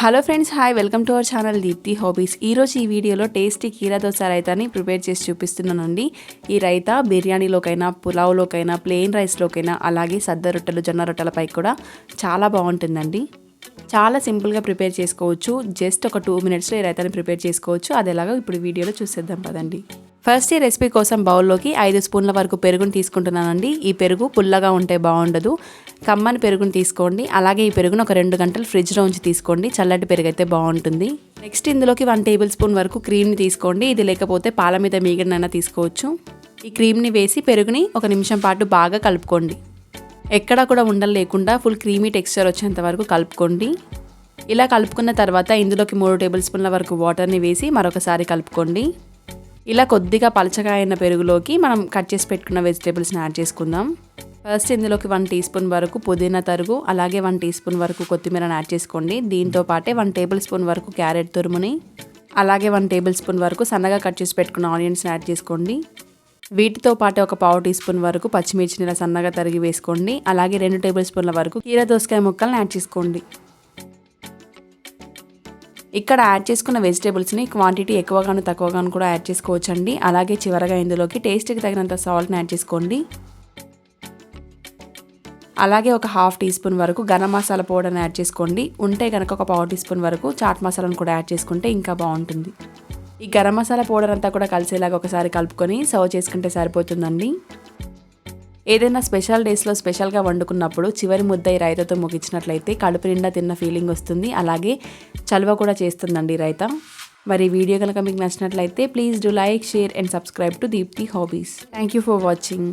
Hello friends, hi, welcome to our channel Deepthi Hobbies. ఈరోజు ఈ వీడియోలో టేస్టీ కీరా దోశ రైతాని ప్రిపేర్ చేసి చూపిస్తున్నానండి. ఈ రైతా బిర్యానీలోకైనా, పులావ్లోకైనా, ప్లెయిన్ రైస్లోకైనా, అలాగే సద్ద రొట్టెలు, జొన్న రొట్టెలపై కూడా చాలా బాగుంటుందండి. చాలా సింపుల్గా ప్రిపేర్ చేసుకోవచ్చు. జస్ట్ ఒక 2 minutesలో ఈ రైతాని ప్రిపేర్ చేసుకోవచ్చు. అది ఎలాగో ఇప్పుడు వీడియోలో చూసేద్దాం పదండి. ఫస్ట్ ఈ రెసిపీ కోసం బౌల్లోకి 5 స్పూన్ల వరకు పెరుగుని తీసుకుంటున్నానండి. ఈ పెరుగు పుల్లగా ఉంటే బాగుండదు, కమ్మని పెరుగుని తీసుకోండి. అలాగే ఈ పెరుగును ఒక 2 గంటలు ఫ్రిడ్జ్లో ఉంచి తీసుకోండి. చల్లటి పెరుగు అయితే బాగుంటుంది. నెక్స్ట్ ఇందులోకి 1 టేబుల్ స్పూన్ వరకు క్రీమ్ని తీసుకోండి. ఇది లేకపోతే పాల మీద మీగడనైనా తీసుకోవచ్చు. ఈ క్రీమ్ని వేసి పెరుగుని 1 నిమిషం పాటు బాగా కలుపుకోండి. ఎక్కడా కూడా ఉండలు లేకుండా ఫుల్ క్రీమీ టెక్స్చర్ వచ్చేంత వరకు కలుపుకోండి. ఇలా కలుపుకున్న తర్వాత ఇందులోకి 3 టేబుల్ స్పూన్ల వరకు వాటర్ని వేసి మరొకసారి కలుపుకోండి. ఇలా కొద్దిగా పలచగా అయిన పెరుగులోకి మనం కట్ చేసి పెట్టుకున్న వెజిటేబుల్స్ని యాడ్ చేసుకుందాం. ఫస్ట్ ఇందులోకి 1 టీ స్పూన్ వరకు పుదీనా తరుగు, అలాగే 1 టీ స్పూన్ వరకు కొత్తిమీరని యాడ్ చేసుకోండి. దీంతో పాటే 1 టేబుల్ స్పూన్ వరకు క్యారెట్ తురుముని, అలాగే 1 టేబుల్ స్పూన్ వరకు సన్నగా కట్ చేసి పెట్టుకున్న ఆనియన్స్ని యాడ్ చేసుకోండి. వీటితో పాటు ఒక 1/2 టీ స్పూన్ వరకు పచ్చిమిర్చిని ఇలా సన్నగా తరిగి వేసుకోండి. అలాగే 2 టేబుల్ స్పూన్ల వరకు కీరా దోసకాయ ముక్కల్ని యాడ్ చేసుకోండి. ఇక్కడ యాడ్ చేసుకున్న వెజిటేబుల్స్ని క్వాంటిటీ ఎక్కువగాను తక్కువగాను కూడా యాడ్ చేసుకోవచ్చండి. అలాగే చివరగా ఇందులోకి టేస్ట్కి తగినంత సాల్ట్ని యాడ్ చేసుకోండి. అలాగే ఒక 1/2 టీ స్పూన్ వరకు గరం మసాలా పౌడర్ని యాడ్ చేసుకోండి. ఉంటే కనుక ఒక 1/2 టీ స్పూన్ వరకు చాట్ మసాలాను కూడా యాడ్ చేసుకుంటే ఇంకా బాగుంటుంది. ఈ గరం మసాలా పౌడర్ అంతా కూడా కలిసేలాగా ఒకసారి కలుపుకొని సర్వ్ చేసుకుంటే సరిపోతుందండి. ఏదైనా స్పెషల్ డేస్లో స్పెషల్గా వండుకున్నప్పుడు చివరి ముద్ద ఈ రైతాతో ముగించినట్లయితే కడుపు నిండా తిన్న ఫీలింగ్ వస్తుంది. అలాగే చలువ కూడా చేస్తుందండి రైతా. మరి వీడియో కనుక మీకు నచ్చినట్లయితే please do like, share and subscribe to Deepthi Hobbies. Thank you for watching.